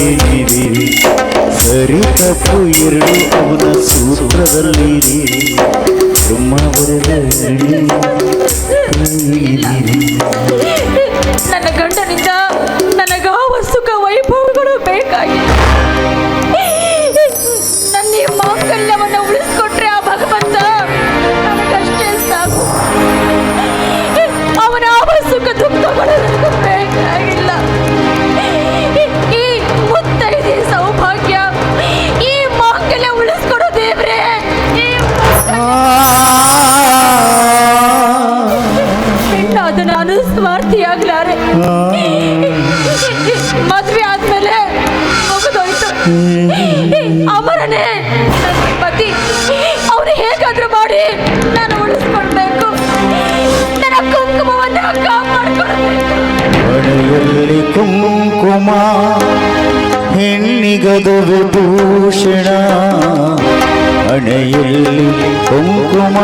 ಏನಿದೆ ಸರಿ ತಪ್ಪು ಎರಡು ಅವನ ಸೂತ್ರದಲ್ಲಿ ಬ್ರಹ್ಮ ಬರೆದ ನನ್ನ ಗಂಡನಿಂದ ನನಗಾವ ಸುಖ ವೈಭವಗಳು ಬೇಕಾಗಿಲ್ಲ. ನನ್ನ ಈ ಮಾಂಗಲ್ಯವನ್ನು ಉಳಿಸ್ಕೊಟ್ರೆ ಆ ಭಗವಂತ ನನಗಷ್ಟೇ ಸಾಕು. ಅವನ ಆವ ಸುಖ ದುಃಖಗಳು ನನಗೆ ಬೇಕಾಗಿಲ್ಲ. ಈ ಮುತ್ತೈದೆ ಸೌಭಾಗ್ಯ, ಈ ಮಾಂಗಲ್ಯ ಉಳಿಸ್ಕೊಡೋ ದೇವ್ರೆ. ಅದು ನಾನು ಸ್ವಾರ್ಥಿಯಾಗ್ಲಾರೆ. ಮದ್ವೆ ಆದ್ಮೇಲೆ ಮುಗಿದೋಯ್ತು. ಅಮರನೇ ನನ್ನ ಪತಿ, ಅವನು ಹೇಗಾದ್ರೂ ಮಾಡಿ ನಾನು ಉಳಿಸ್ಕೊಳ್ಬೇಕು. ನನ್ನ ಕುಂಕುಮವನ್ನ ಕಾಪಾಡ್ಕೊಳ್ಬೇಕು. ಹಣೆಯಲ್ಲಿ ಕುಂಕುಮ ಹೆಣ್ಣಿಗದು ವಿಭೂಷಣ, ಹಣೆಯಲ್ಲಿ ಕುಂಕುಮ